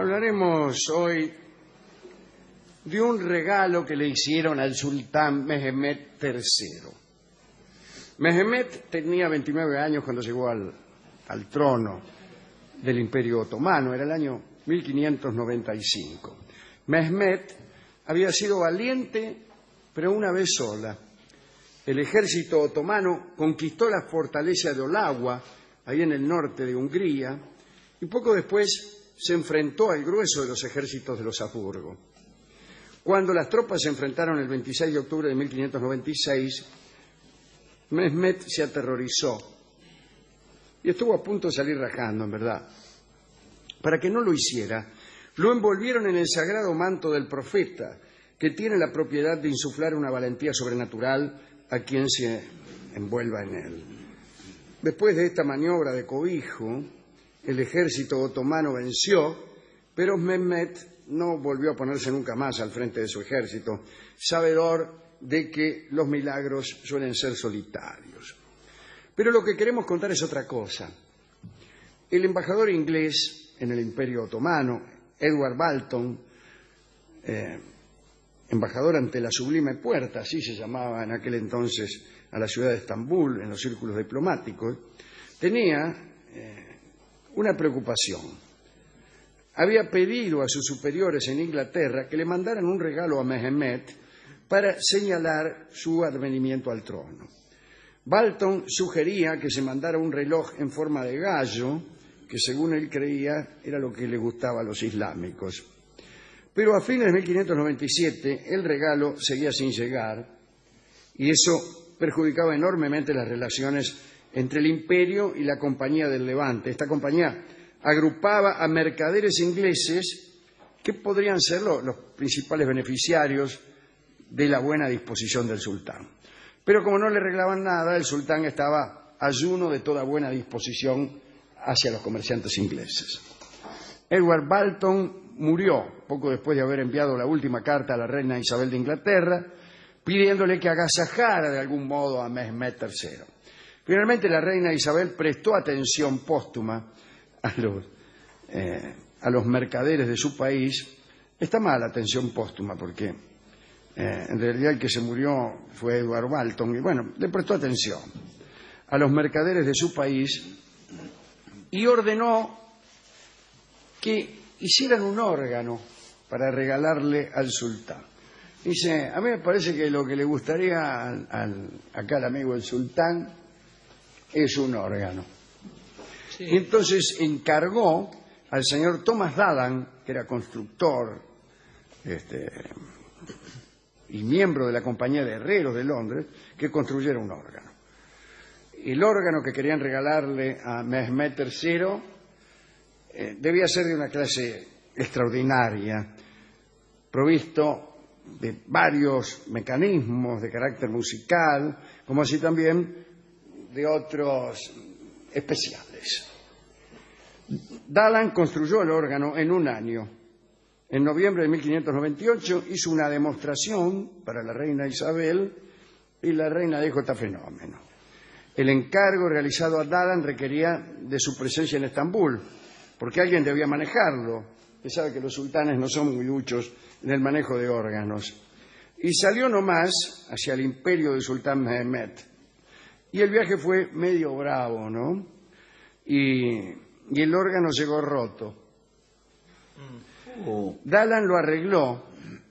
Hablaremos hoy de un regalo que le hicieron al sultán Mehmed III. Mehmed tenía 29 años cuando llegó al trono del Imperio Otomano, era el año 1595. Mehmed había sido valiente, pero una vez sola. El ejército otomano conquistó la fortaleza de Olagua, ahí en el norte de Hungría, y poco después se enfrentó al grueso de los ejércitos de los Habsburgo. Cuando las tropas se enfrentaron el 26 de octubre de 1596, Mehmed se aterrorizó y estuvo a punto de salir rajando, en verdad. Para que no lo hiciera, lo envolvieron en el sagrado manto del profeta, que tiene la propiedad de insuflar una valentía sobrenatural a quien se envuelva en él. Después de esta maniobra de cobijo, el ejército otomano venció, pero Mehmed no volvió a ponerse nunca más al frente de su ejército, sabedor de que los milagros suelen ser solitarios. Pero lo que queremos contar es otra cosa. El embajador inglés en el Imperio Otomano, Edward Balton, embajador ante la Sublime Puerta, así se llamaba en aquel entonces a la ciudad de Estambul en los círculos diplomáticos, tenía una preocupación. Había pedido a sus superiores en Inglaterra que le mandaran un regalo a Mehmed para señalar su advenimiento al trono. Balton sugería que se mandara un reloj en forma de gallo, que según él creía era lo que le gustaba a los islámicos. Pero a fines de 1597 el regalo seguía sin llegar y eso perjudicaba enormemente las relaciones entre el imperio y la Compañía del Levante. Esta compañía agrupaba a mercaderes ingleses que podrían ser los principales beneficiarios de la buena disposición del sultán. Pero como no le arreglaban nada, el sultán estaba ayuno de toda buena disposición hacia los comerciantes ingleses. Edward Balton murió poco después de haber enviado la última carta a la reina Isabel de Inglaterra, pidiéndole que agasajara de algún modo a Mehmed III. Finalmente la reina Isabel prestó atención póstuma a los mercaderes de su país. Está mal la atención póstuma porque en realidad el que se murió fue Edward Balton y bueno, le prestó atención a los mercaderes de su país y ordenó que hicieran un órgano para regalarle al sultán. Dice, a mí me parece que lo que le gustaría acá al amigo del sultán es un órgano. Sí. Y entonces encargó al señor Thomas Dallan, que era constructor y miembro de la Compañía de Herreros de Londres, que construyera un órgano. El órgano que querían regalarle a Mehmed III debía ser de una clase extraordinaria, provisto de varios mecanismos de carácter musical, como así también de otros especiales. Dallan construyó el órgano en un año. En noviembre de 1598 hizo una demostración para la reina Isabel y la reina dijo: está fenómeno. El encargo realizado a Dallan requería de su presencia en Estambul, porque alguien debía manejarlo. Usted sabe que los sultanes no son muy duchos en el manejo de órganos. Y salió nomás hacia el imperio del sultán Mehmed. Y el viaje fue medio bravo, ¿no? Y el órgano llegó roto. Dallan lo arregló,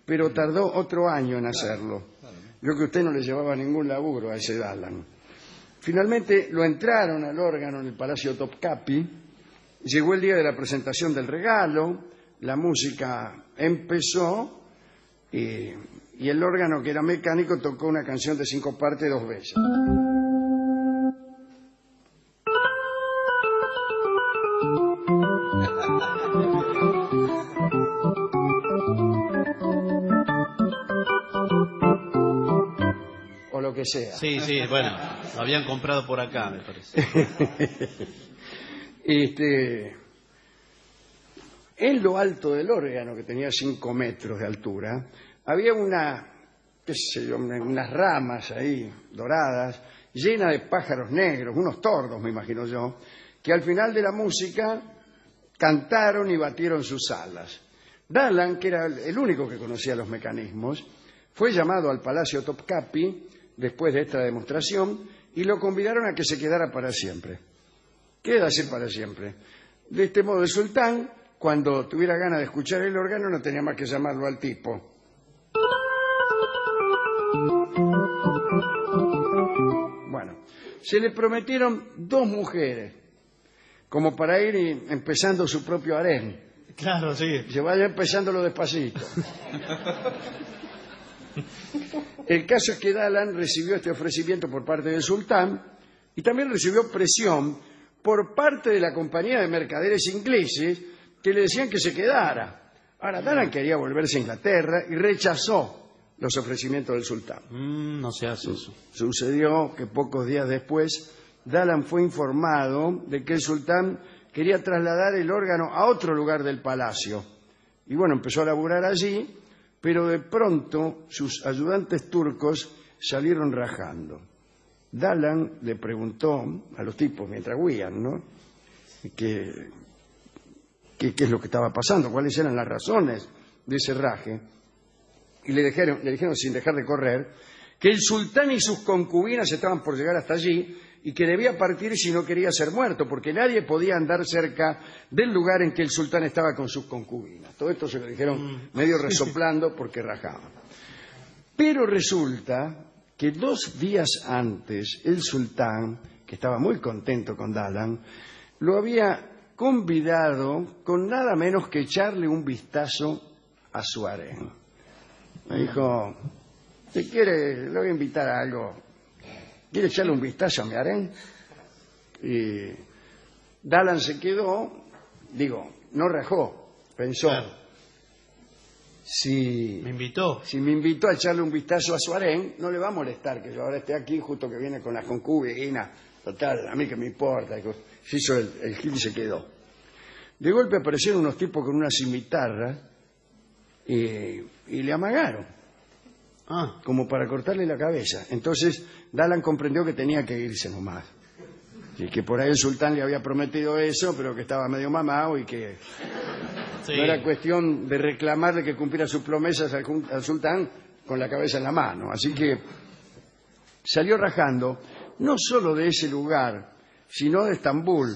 pero tardó otro año en hacerlo. Yo que usted no le llevaba ningún laburo a ese Dallan. Finalmente lo entraron al órgano en el Palacio Topkapi. Llegó el día de la presentación del regalo, la música empezó y el órgano, que era mecánico, tocó una canción de 5 partes 2 veces. O lo que sea. Sí, bueno, lo habían comprado por acá, me parece. En lo alto del órgano, que tenía 5 metros de altura, había unas ramas ahí doradas, llenas de pájaros negros, unos tordos, me imagino yo, que al final de la música cantaron y batieron sus alas. Dalan, que era el único que conocía los mecanismos, fue llamado al Palacio Topkapi después de esta demostración y lo convidaron a que se quedara para siempre. Quédase para siempre. De este modo, el sultán, cuando tuviera ganas de escuchar el órgano, no tenía más que llamarlo al tipo. Bueno, se le prometieron 2 mujeres, como para ir empezando su propio harén. Claro, sí. Se vaya empezándolo despacito. El caso es que Dalan recibió este ofrecimiento por parte del sultán y también recibió presión por parte de la compañía de mercaderes ingleses que le decían que se quedara. Ahora, Dalan quería volverse a Inglaterra y rechazó los ofrecimientos del sultán. No se hace eso. Sucedió que pocos días después Dalan fue informado de que el sultán quería trasladar el órgano a otro lugar del palacio. Y bueno, empezó a laburar allí, pero de pronto sus ayudantes turcos salieron rajando. Dalan le preguntó a los tipos mientras huían, ¿no?, qué es lo que estaba pasando, cuáles eran las razones de ese raje. Y le dijeron sin dejar de correr que el sultán y sus concubinas estaban por llegar hasta allí y que debía partir si no quería ser muerto, porque nadie podía andar cerca del lugar en que el sultán estaba con sus concubinas. Todo esto se lo dijeron medio resoplando porque rajaban. Pero resulta que 2 días antes el sultán, que estaba muy contento con Dalan, lo había convidado con nada menos que echarle un vistazo a su harén. Me dijo, si quiere, le voy a invitar a algo. ¿Quiere echarle un vistazo a mi harén? Y Dalan se quedó, no rajó, pensó. Claro. Si me invitó a echarle un vistazo a su harén, no le va a molestar que yo ahora esté aquí justo que viene con las concubinas. Total, a mí que me importa. Se hizo el gil y se quedó. De golpe aparecieron unos tipos con una cimitarra y le amagaron, como para cortarle la cabeza. Entonces Dalan comprendió que tenía que irse nomás. Y que por ahí el sultán le había prometido eso, pero que estaba medio mamado y que no era cuestión de reclamarle que cumpliera sus promesas al sultán con la cabeza en la mano. Así que salió rajando, no solo de ese lugar, sino de Estambul.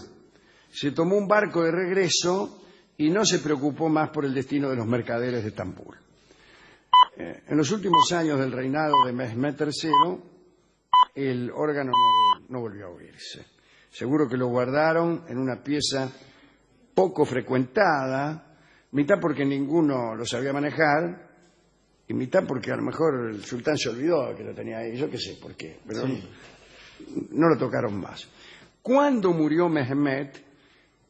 Se tomó un barco de regreso y no se preocupó más por el destino de los mercaderes de Estambul. En los últimos años del reinado de Mehmed III, el órgano no volvió a oírse. Seguro que lo guardaron en una pieza poco frecuentada, mitad porque ninguno lo sabía manejar y mitad porque a lo mejor el sultán se olvidó que lo tenía ahí, yo qué sé por qué, pero no lo tocaron más. Cuando murió Mehmed,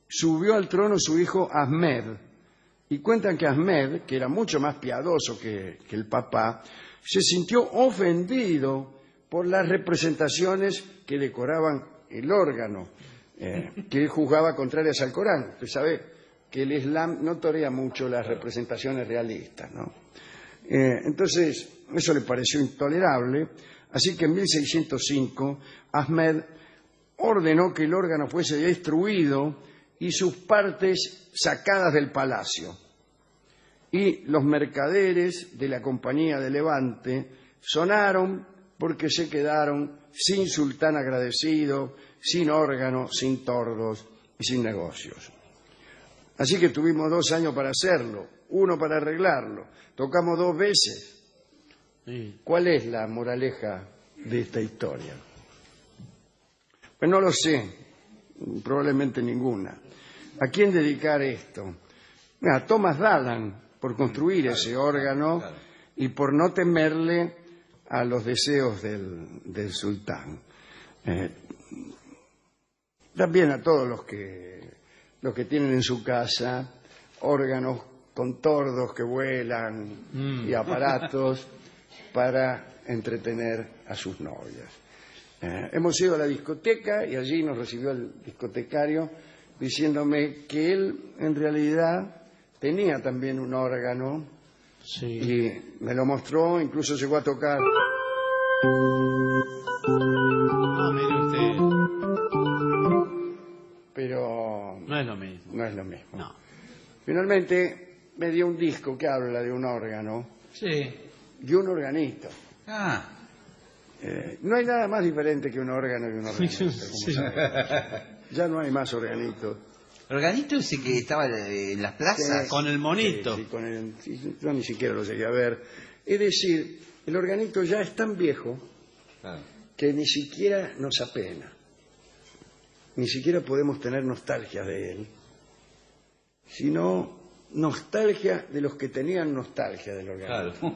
subió al trono su hijo Ahmed, y cuentan que Ahmed, que era mucho más piadoso que el papá, se sintió ofendido por las representaciones que decoraban el órgano, que él juzgaba contrarias al Corán. Usted sabe que el Islam no torea mucho las representaciones realistas, ¿no? Entonces, eso le pareció intolerable, así que en 1605 Ahmed ordenó que el órgano fuese destruido y sus partes sacadas del palacio. Y los mercaderes de la Compañía de Levante sonaron porque se quedaron sin sultán agradecido, sin órgano, sin tordos y sin negocios. Así que tuvimos 2 años para hacerlo, 1 para arreglarlo. Tocamos 2 veces. ¿Cuál es la moraleja de esta historia? Pues no lo sé, probablemente ninguna. ¿A quién dedicar esto? A Thomas Dalan, por construir ese órgano y por no temerle a los deseos del sultán. También a todos los que tienen en su casa órganos con tordos que vuelan y aparatos para entretener a sus novias. Hemos ido a la discoteca y allí nos recibió el discotecario diciéndome que él en realidad tenía también un órgano y me lo mostró, incluso llegó a tocar. Mire usted. Pero no No es lo mismo. No es lo mismo. No. Finalmente me dio un disco que habla de un órgano Sí. y un organito. Ah, No hay nada más diferente que un órgano y un organito, como Sí. saben. Ya no hay más organitos. organito ese que estaba en las plazas. Sí. Con el monito. Sí, yo ni siquiera lo llegué a ver. Es decir, el organito ya es tan viejo Claro. que ni siquiera nos apena. Ni siquiera podemos tener nostalgia de él, sino nostalgia de los que tenían nostalgia del organito. Claro.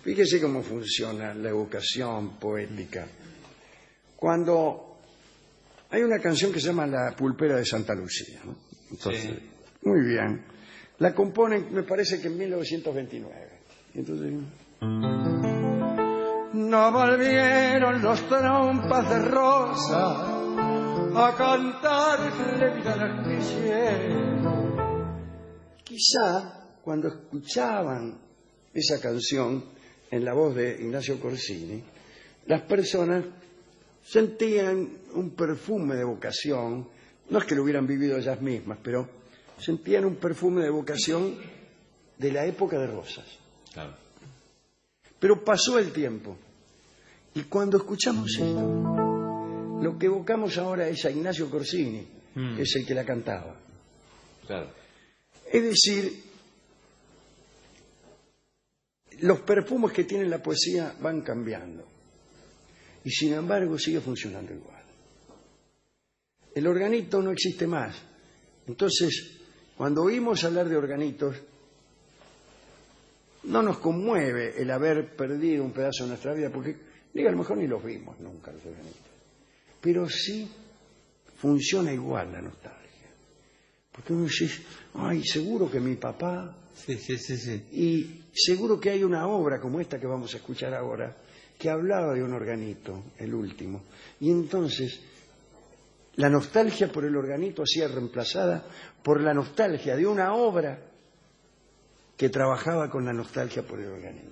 Fíjese cómo funciona la evocación poética. Cuando hay una canción que se llama La Pulpera de Santa Lucía, ¿no? Entonces, Sí. muy bien. La componen, me parece que en 1929. Entonces, no volvieron los trompas de rosa a cantarle vida al quisiera. Quizá cuando escuchaban esa canción en la voz de Ignacio Corsini, las personas sentían un perfume de evocación, no es que lo hubieran vivido ellas mismas, pero sentían un perfume de evocación de la época de Rosas. Claro. Pero pasó el tiempo, y cuando escuchamos esto, lo que evocamos ahora es a Ignacio Corsini, que es el que la cantaba. Claro. Es decir, los perfumes que tiene la poesía van cambiando, y sin embargo sigue funcionando igual. El organito no existe más. Entonces, cuando oímos hablar de organitos, no nos conmueve el haber perdido un pedazo de nuestra vida, porque a lo mejor ni los vimos nunca los organitos. Pero sí funciona igual la nostalgia. Porque uno dice, ay, seguro que mi papá... Sí. Y seguro que hay una obra como esta que vamos a escuchar ahora, que hablaba de un organito, el último. Y entonces, la nostalgia por el organito ha sido reemplazada por la nostalgia de una obra que trabajaba con la nostalgia por el organito.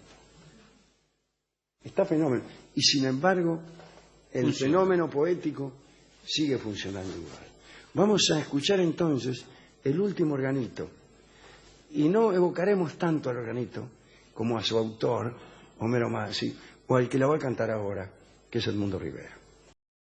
Está fenómeno. Y sin embargo, el fenómeno poético sigue funcionando igual. Vamos a escuchar entonces el último organito. Y no evocaremos tanto al organito como a su autor, Homero Mansi, o al que la va a cantar ahora, que es Edmundo Rivera.